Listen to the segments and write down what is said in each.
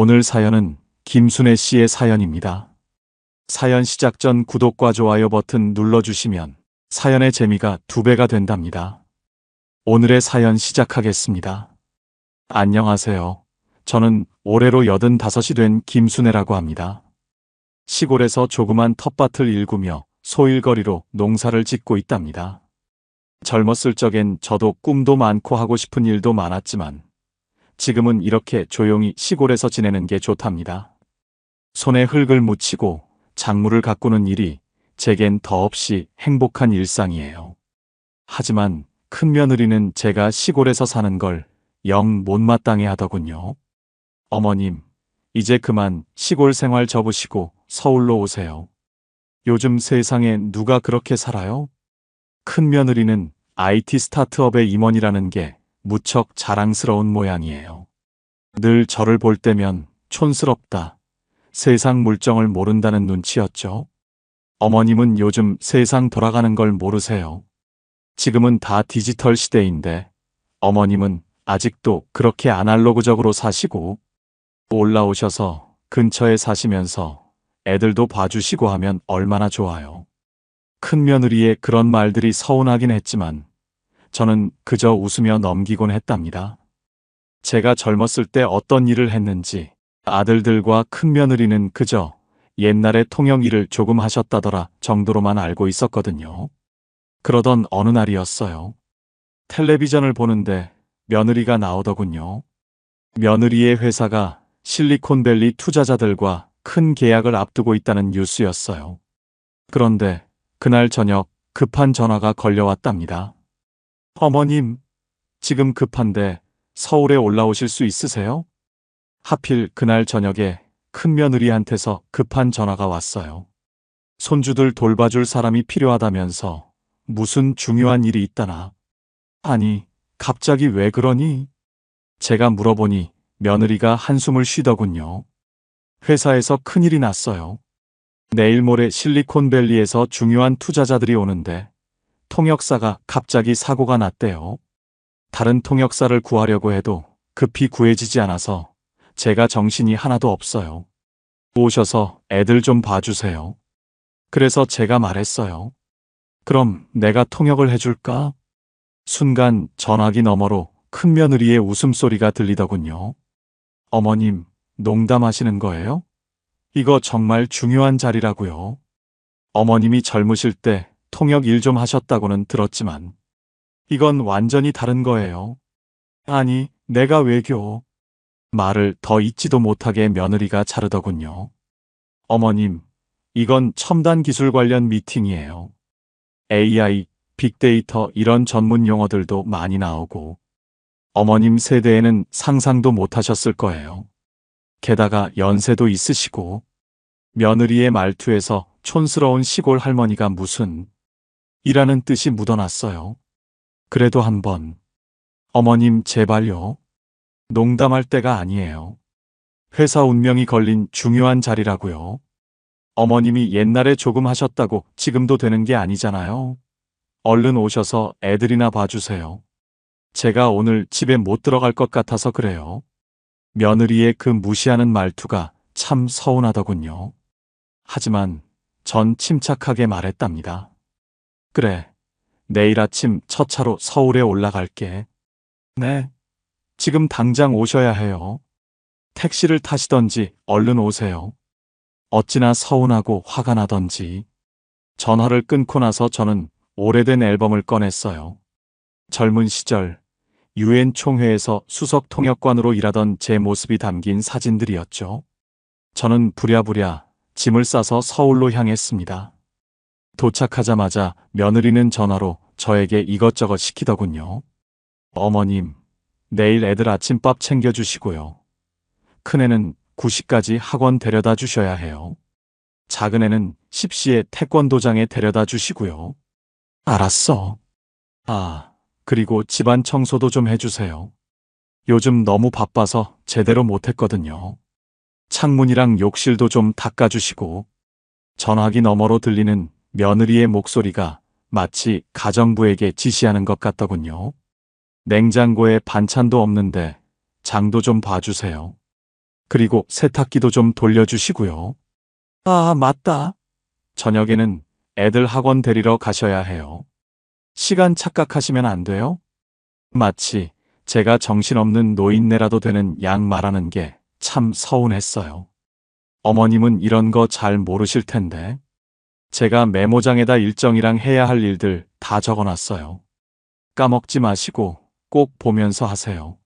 오늘 사연은 김순애 씨의 사연입니다. 사연 시작 전 구독과 좋아요 버튼 눌러주시면 사연의 재미가 2배가 된답니다. 오늘의 사연 시작하겠습니다. 안녕하세요. 저는 올해로 85이 된 김순애라고 합니다. 시골에서 조그만 텃밭을 일구며 소일거리로 농사를 짓고 있답니다. 젊었을 적엔 저도 꿈도 많고 하고 싶은 일도 많았지만 지금은 이렇게 조용히 시골에서 지내는 게 좋답니다. 손에 흙을 묻히고 작물을 가꾸는 일이 제겐 더없이 행복한 일상이에요. 하지만 큰며느리는 제가 시골에서 사는 걸 영 못마땅해 하더군요. 어머님, 이제 그만 시골 생활 접으시고 서울로 오세요. 요즘 세상에 누가 그렇게 살아요? 큰며느리는 IT 스타트업의 임원이라는 게 무척 자랑스러운 모양이에요. 늘 저를 볼 때면 촌스럽다, 세상 물정을 모른다는 눈치였죠. 어머님은 요즘 세상 돌아가는 걸 모르세요. 지금은 다 디지털 시대인데 어머님은 아직도 그렇게 아날로그적으로 사시고, 올라오셔서 근처에 사시면서 애들도 봐주시고 하면 얼마나 좋아요. 큰며느리의 그런 말들이 서운하긴 했지만 저는 그저 웃으며 넘기곤 했답니다. 제가 젊었을 때 어떤 일을 했는지 아들들과 큰며느리는 그저 옛날에 통역 일을 조금 하셨다더라 정도로만 알고 있었거든요. 그러던 어느 날이었어요. 텔레비전을 보는데 며느리가 나오더군요. 며느리의 회사가 실리콘밸리 투자자들과 큰 계약을 앞두고 있다는 뉴스였어요. 그런데 그날 저녁 급한 전화가 걸려왔답니다. 어머님, 지금 급한데 서울에 올라오실 수 있으세요? 하필 그날 저녁에 큰며느리한테서 급한 전화가 왔어요. 손주들 돌봐줄 사람이 필요하다면서 무슨 중요한 일이 있다나. 아니, 갑자기 왜 그러니? 제가 물어보니 며느리가 한숨을 쉬더군요. 회사에서 큰일이 났어요. 내일 모레 실리콘밸리에서 중요한 투자자들이 오는데 통역사가 갑자기 사고가 났대요. 다른 통역사를 구하려고 해도 급히 구해지지 않아서 제가 정신이 하나도 없어요. 오셔서 애들 좀 봐주세요. 그래서 제가 말했어요. 그럼 내가 통역을 해줄까? 순간 전화기 너머로 큰며느리의 웃음소리가 들리더군요. 어머님, 농담하시는 거예요? 이거 정말 중요한 자리라고요. 어머님이 젊으실 때 통역 일 좀 하셨다고는 들었지만 이건 완전히 다른 거예요. 아니, 내가 왜교? 말을 더 잊지도 못하게 며느리가 자르더군요. 어머님, 이건 첨단 기술 관련 미팅이에요. AI, 빅데이터 이런 전문 용어들도 많이 나오고 어머님 세대에는 상상도 못하셨을 거예요. 게다가 연세도 있으시고. 며느리의 말투에서 촌스러운 시골 할머니가 무슨 이라는 뜻이 묻어났어요. 그래도 한번. 어머님 제발요. 농담할 때가 아니에요. 회사 운명이 걸린 중요한 자리라고요. 어머님이 옛날에 조금 하셨다고 지금도 되는 게 아니잖아요. 얼른 오셔서 애들이나 봐주세요. 제가 오늘 집에 못 들어갈 것 같아서 그래요. 며느리의 그 무시하는 말투가 참 서운하더군요. 하지만 전 침착하게 말했답니다. 그래, 내일 아침 첫 차로 서울에 올라갈게. 네, 지금 당장 오셔야 해요. 택시를 타시던지 얼른 오세요. 어찌나 서운하고 화가 나던지. 전화를 끊고 나서 저는 오래된 앨범을 꺼냈어요. 젊은 시절 UN 총회에서 수석 통역관으로 일하던 제 모습이 담긴 사진들이었죠. 저는 부랴부랴 짐을 싸서 서울로 향했습니다. 도착하자마자 며느리는 전화로 저에게 이것저것 시키더군요. 어머님, 내일 애들 아침밥 챙겨주시고요. 큰애는 9시까지 학원 데려다 주셔야 해요. 작은애는 10시에 태권도장에 데려다 주시고요. 알았어. 아, 그리고 집안 청소도 좀 해주세요. 요즘 너무 바빠서 제대로 못했거든요. 창문이랑 욕실도 좀 닦아주시고. 전화기 너머로 들리는 며느리의 목소리가 마치 가정부에게 지시하는 것 같더군요. 냉장고에 반찬도 없는데 장도 좀 봐주세요. 그리고 세탁기도 좀 돌려주시고요. 아, 맞다. 저녁에는 애들 학원 데리러 가셔야 해요. 시간 착각하시면 안 돼요? 마치 제가 정신없는 노인네라도 되는 양 말하는 게 참 서운했어요. 어머님은 이런 거 잘 모르실 텐데. 제가 메모장에다 일정이랑 해야 할 일들 다 적어놨어요. 까먹지 마시고 꼭 보면서 하세요.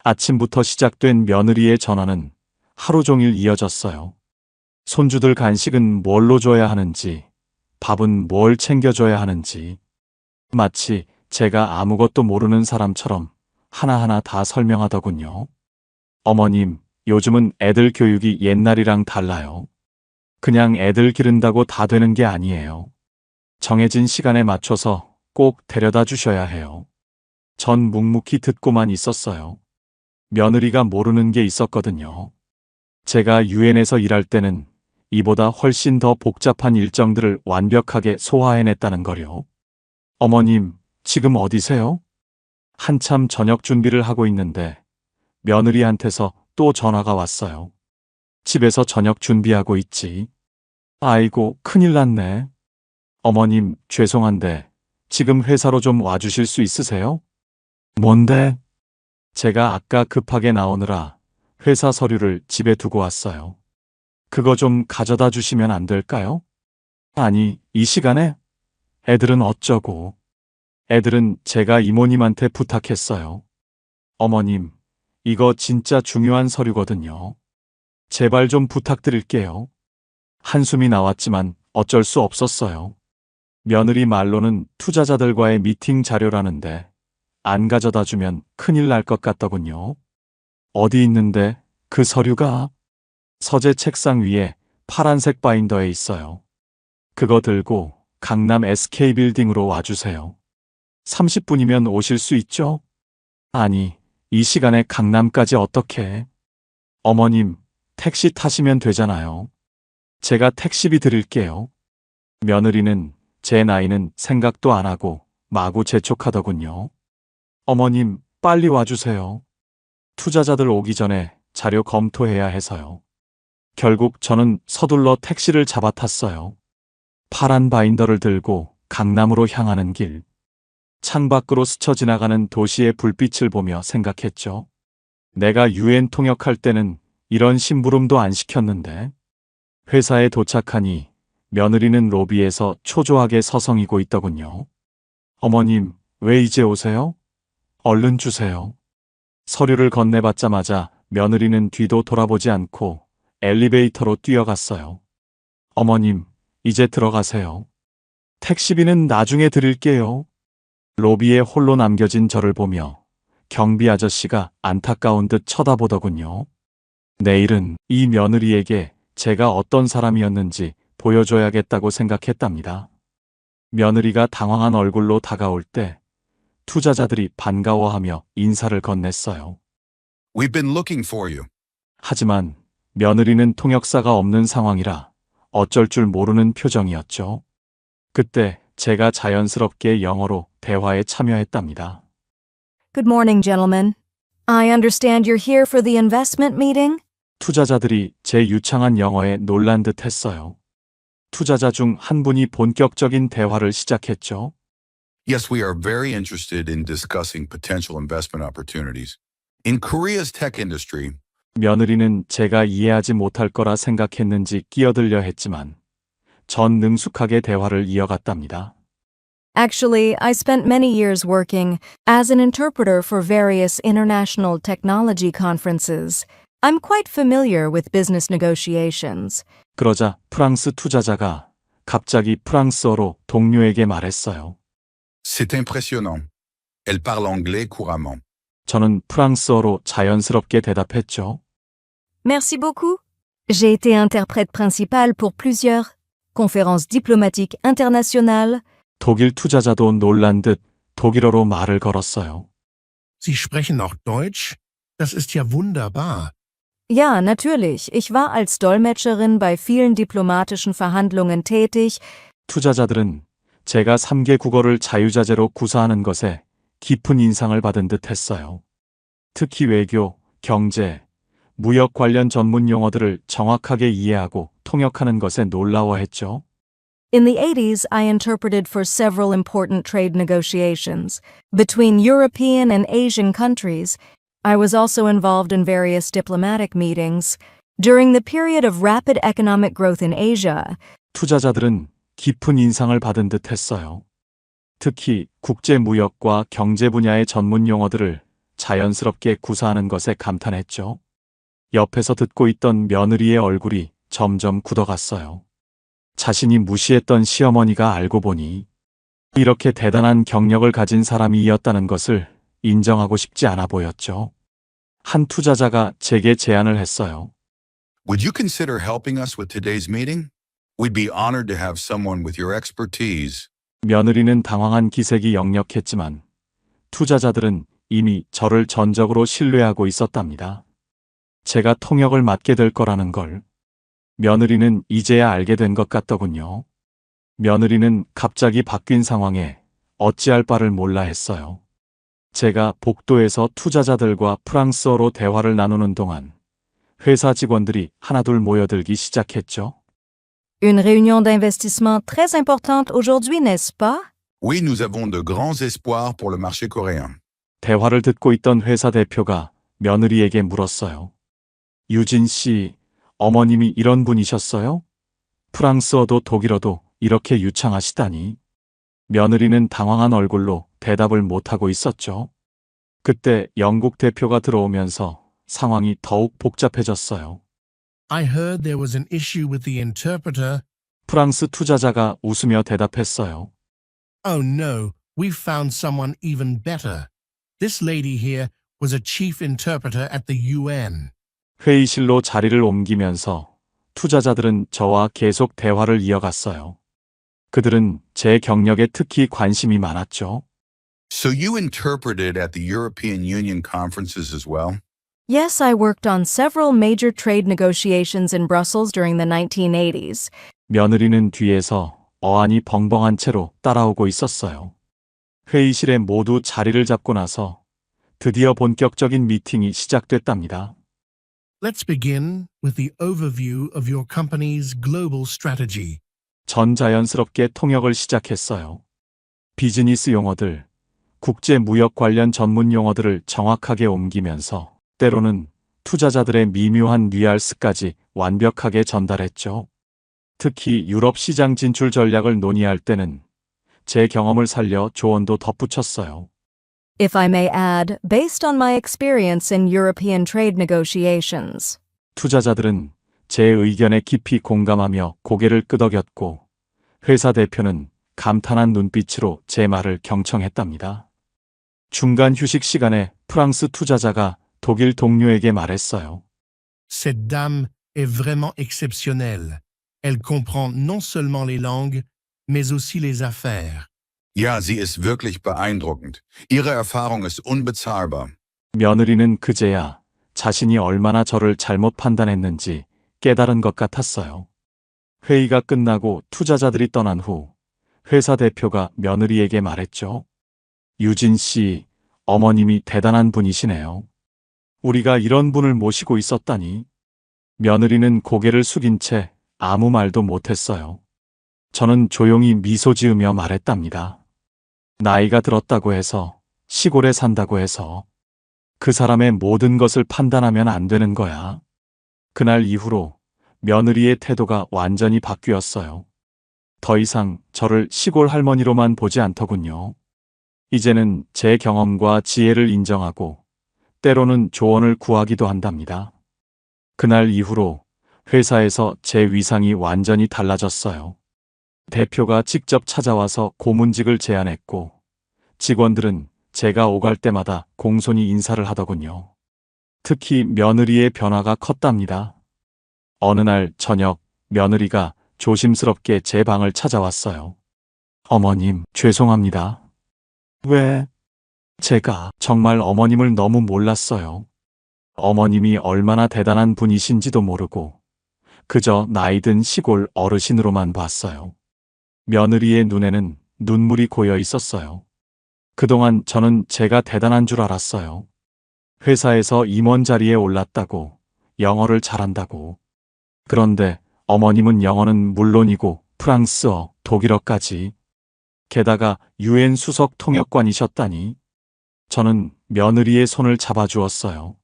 아침부터 시작된 며느리의 전화는 하루 종일 이어졌어요. 손주들 간식은 뭘로 줘야 하는지, 밥은 뭘 챙겨줘야 하는지, 마치 제가 아무것도 모르는 사람처럼 하나하나 다 설명하더군요. 어머님, 요즘은 애들 교육이 옛날이랑 달라요. 그냥 애들 기른다고 다 되는 게 아니에요. 정해진 시간에 맞춰서 꼭 데려다 주셔야 해요. 전 묵묵히 듣고만 있었어요. 며느리가 모르는 게 있었거든요. 제가 유엔에서 일할 때는 이보다 훨씬 더 복잡한 일정들을 완벽하게 소화해냈다는 거요. 어머님, 지금 어디세요? 한참 저녁 준비를 하고 있는데 며느리한테서 또 전화가 왔어요. 집에서 저녁 준비하고 있지. 아이고, 큰일 났네. 어머님, 죄송한데 지금 회사로 좀 와주실 수 있으세요? 뭔데? 제가 아까 급하게 나오느라 회사 서류를 집에 두고 왔어요. 그거 좀 가져다 주시면 안 될까요? 아니, 이 시간에? 애들은 어쩌고? 애들은 제가 이모님한테 부탁했어요. 어머님, 이거 진짜 중요한 서류거든요. 제발 좀 부탁드릴게요. 한숨이 나왔지만 어쩔 수 없었어요. 며느리 말로는 투자자들과의 미팅 자료라는데 안 가져다 주면 큰일 날 것 같더군요. 어디 있는데 그 서류가? 서재 책상 위에 파란색 바인더에 있어요. 그거 들고 강남 SK 빌딩으로 와주세요. 30분이면 오실 수 있죠? 아니, 이 시간에 강남까지 어떻게? 어머님, 택시 타시면 되잖아요. 제가 택시비 드릴게요. 며느리는 제 나이는 생각도 안 하고 마구 재촉하더군요. 어머님, 빨리 와주세요. 투자자들 오기 전에 자료 검토해야 해서요. 결국 저는 서둘러 택시를 잡아 탔어요. 파란 바인더를 들고 강남으로 향하는 길. 창밖으로 스쳐 지나가는 도시의 불빛을 보며 생각했죠. 내가 유엔 통역할 때는 이런 심부름도 안 시켰는데. 회사에 도착하니 며느리는 로비에서 초조하게 서성이고 있더군요. 어머님, 왜 이제 오세요? 얼른 주세요. 서류를 건네받자마자 며느리는 뒤도 돌아보지 않고 엘리베이터로 뛰어갔어요. 어머님, 이제 들어가세요. 택시비는 나중에 드릴게요. 로비에 홀로 남겨진 저를 보며 경비 아저씨가 안타까운 듯 쳐다보더군요. 내일은 이 며느리에게 제가 어떤 사람이었는지 보여줘야겠다고 생각했답니다. 며느리가 당황한 얼굴로 다가올 때 투자자들이 반가워하며 인사를 건넸어요. We've been looking for you. 하지만 며느리는 통역사가 없는 상황이라 어쩔 줄 모르는 표정이었죠. 그때 제가 자연스럽게 영어로 대화에 참여했답니다. Good morning, gentlemen. I understand you're here for the investment meeting? 투자자들이 제 유창한 영어에 놀란 듯 했어요. 투자자 중 한 분이 본격적인 대화를 시작했죠. Yes, we are very interested in discussing potential investment opportunities. In Korea's tech industry, 며느리는 제가 이해하지 못할 거라 생각했는지 끼어들려 했지만 전 능숙하게 대화를 이어갔답니다. Actually, I spent many years working as an interpreter for various international technology conferences. I'm quite familiar with business negotiations. 그러자 프랑스 투자자가 갑자기 프랑스어로 동료에게 말했어요. c'est impressionnant. Elle parle anglais couramment. 저는 프랑스어로 자연스럽게 대답했죠. Merci beaucoup. J'ai été interprète principal pour plusieurs conférences diplomatiques internationales. 독일 투자자도 놀란 듯 독일어로 말을 걸었어요. Sie sprechen auch Deutsch? Das ist ja wunderbar. Ja, natürlich. Ich war als Dolmetscherin bei vielen diplomatischen Verhandlungen tätig. 투자자들은 제가 3개 국어를 자유자재로 구사하는 것에 깊은 인상을 받은 듯 했어요. 특히 외교, 경제, 무역 관련 전문 용어들을 정확하게 이해하고 통역하는 것에 놀라워했죠. In the 80s, I interpreted for several important trade negotiations between European and Asian countries. I was also involved in various diplomatic meetings. During the period of rapid economic growth in Asia, 투자자들은 깊은 인상을 받은 듯 했어요. 특히 국제 무역과 경제 분야의 전문 용어들을 자연스럽게 구사하는 것에 감탄했죠. 옆에서 듣고 있던 며느리의 얼굴이 점점 굳어갔어요. 자신이 무시했던 시어머니가 알고 보니 이렇게 대단한 경력을 가진 사람이었다는 것을 인정하고 싶지 않아 보였죠. 한 투자자가 제게 제안을 했어요. Would you consider helping us with today's meeting? We'd be honored to have someone with your expertise. 며느리는 당황한 기색이 역력했지만 투자자들은 이미 저를 전적으로 신뢰하고 있었답니다. 제가 통역을 맡게 될 거라는 걸 며느리는 이제야 알게 된 것 같더군요. 며느리는 갑자기 바뀐 상황에 어찌할 바를 몰라 했어요. 제가 복도에서 투자자들과 프랑스어로 대화를 나누는 동안 회사 직원들이 하나둘 모여들기 시작했죠. une réunion d'investissement très importante aujourd'hui, n'est-ce pas? Oui, nous avons de grands espoirs pour le marché coréen. 대화를 듣고 있던 회사 대표가 며느리에게 물었어요. 유진 씨, 어머님이 이런 분이셨어요? 프랑스어도 독일어도 이렇게 유창하시다니. 며느리는 당황한 얼굴로 대답을 못하고 있었죠. 그때 영국 대표가 들어오면서 상황이 더욱 복잡해졌어요. I heard there was an issue with the interpreter. 프랑스 투자자가 웃으며 대답했어요. Oh no, we've found someone even better. This lady here was a chief interpreter at the UN. 회의실로 자리를 옮기면서 투자자들은 저와 계속 대화를 이어갔어요. 그들은 제 경력에 특히 관심이 많았죠. So you interpreted at the European Union conferences as well? Yes, I worked on several major trade negotiations in Brussels during the 1980s. 며느리는 뒤에서 어안이 벙벙한 채로 따라오고 있었어요. 회의실에 모두 자리를 잡고 나서 드디어 본격적인 미팅이 시작됐답니다. Let's begin with the overview of your company's global strategy. 전 자연스럽게 통역을 시작했어요. 비즈니스 용어들, 국제 무역 관련 전문 용어들을 정확하게 옮기면서 때로는 투자자들의 미묘한 뉘앙스까지 완벽하게 전달했죠. 특히 유럽 시장 진출 전략을 논의할 때는 제 경험을 살려 조언도 덧붙였어요. If I may add, based on my experience in European trade negotiations. 투자자들은 제 의견에 깊이 공감하며 고개를 끄덕였고 회사 대표는 감탄한 눈빛으로 제 말을 경청했답니다. 중간 휴식 시간에 프랑스 투자자가 독일 동료에게 말했어요. Cette dame est vraiment exceptionnelle. Elle comprend non seulement les langues, mais aussi les affaires. Ja, sie ist wirklich beeindruckend. Ihre Erfahrung ist unbezahlbar. 며느리는 그제야 자신이 얼마나 저를 잘못 판단했는지 깨달은 것 같았어요. 회의가 끝나고 투자자들이 떠난 후 회사 대표가 며느리에게 말했죠. 유진 씨, 어머님이 대단한 분이시네요. 우리가 이런 분을 모시고 있었다니. 며느리는 고개를 숙인 채 아무 말도 못했어요. 저는 조용히 미소 지으며 말했답니다. 나이가 들었다고 해서, 시골에 산다고 해서 그 사람의 모든 것을 판단하면 안 되는 거야. 그날 이후로 며느리의 태도가 완전히 바뀌었어요. 더 이상 저를 시골 할머니로만 보지 않더군요. 이제는 제 경험과 지혜를 인정하고 때로는 조언을 구하기도 한답니다. 그날 이후로 회사에서 제 위상이 완전히 달라졌어요. 대표가 직접 찾아와서 고문직을 제안했고 직원들은 제가 오갈 때마다 공손히 인사를 하더군요. 특히 며느리의 변화가 컸답니다. 어느 날 저녁 며느리가 조심스럽게 제 방을 찾아왔어요. 어머님, 죄송합니다. 왜? 제가 정말 어머님을 너무 몰랐어요. 어머님이 얼마나 대단한 분이신지도 모르고 그저 나이든 시골 어르신으로만 봤어요. 며느리의 눈에는 눈물이 고여 있었어요. 그동안 저는 제가 대단한 줄 알았어요. 회사에서 임원 자리에 올랐다고 영어를 잘한다고. 그런데 어머님은 영어는 물론이고 프랑스어, 독일어까지. 게다가 UN 수석 통역관이셨다니. 저는 며느리의 손을 잡아주었어요.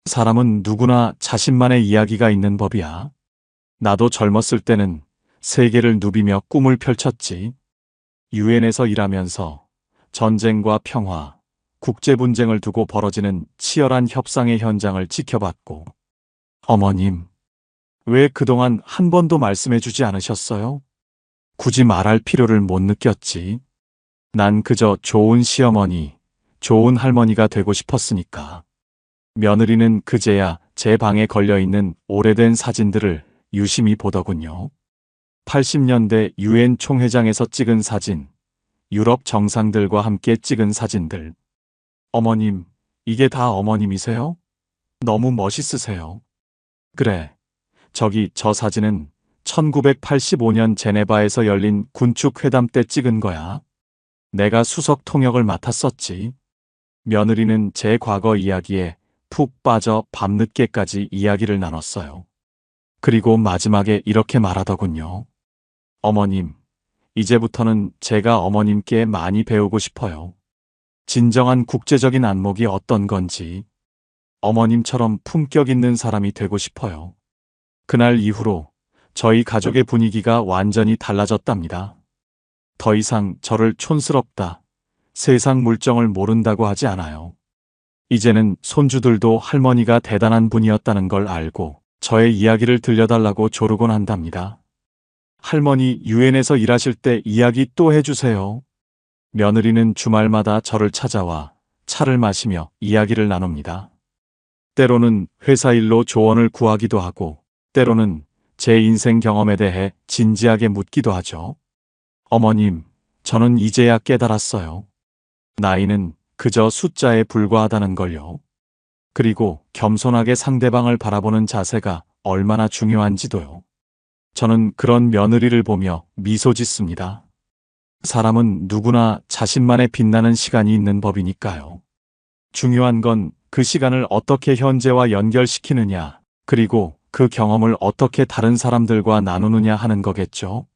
사람은 누구나 자신만의 이야기가 있는 법이야. 나도 젊었을 때는 세계를 누비며 꿈을 펼쳤지. 유엔에서 일하면서 전쟁과 평화, 국제 분쟁을 두고 벌어지는 치열한 협상의 현장을 지켜봤고. 어머님, 왜 그동안 한 번도 말씀해 주지 않으셨어요? 굳이 말할 필요를 못 느꼈지. 난 그저 좋은 시어머니, 좋은 할머니가 되고 싶었으니까. 며느리는 그제야 제 방에 걸려있는 오래된 사진들을 유심히 보더군요. 80년대 UN 총회장에서 찍은 사진, 유럽 정상들과 함께 찍은 사진들. 어머님, 이게 다 어머님이세요? 너무 멋있으세요. 그래, 저기 저 사진은 1985년 제네바에서 열린 군축 회담 때 찍은 거야. 내가 수석 통역을 맡았었지. 며느리는 제 과거 이야기에 푹 빠져 밤늦게까지 이야기를 나눴어요. 그리고 마지막에 이렇게 말하더군요. 어머님, 이제부터는 제가 어머님께 많이 배우고 싶어요. 진정한 국제적인 안목이 어떤 건지. 어머님처럼 품격 있는 사람이 되고 싶어요. 그날 이후로 저희 가족의 분위기가 완전히 달라졌답니다. 더 이상 저를 촌스럽다, 세상 물정을 모른다고 하지 않아요. 이제는 손주들도 할머니가 대단한 분이었다는 걸 알고 저의 이야기를 들려달라고 조르곤 한답니다. 할머니 유엔에서 일하실 때 이야기 또 해주세요. 며느리는 주말마다 저를 찾아와 차를 마시며 이야기를 나눕니다. 때로는 회사 일로 조언을 구하기도 하고, 때로는 제 인생 경험에 대해 진지하게 묻기도 하죠. 어머님, 저는 이제야 깨달았어요. 나이는 그저 숫자에 불과하다는 걸요. 그리고 겸손하게 상대방을 바라보는 자세가 얼마나 중요한지도요. 저는 그런 며느리를 보며 미소 짓습니다. 사람은 누구나 자신만의 빛나는 시간이 있는 법이니까요. 중요한 건 그 시간을 어떻게 현재와 연결시키느냐, 그리고 그 경험을 어떻게 다른 사람들과 나누느냐 하는 거겠죠.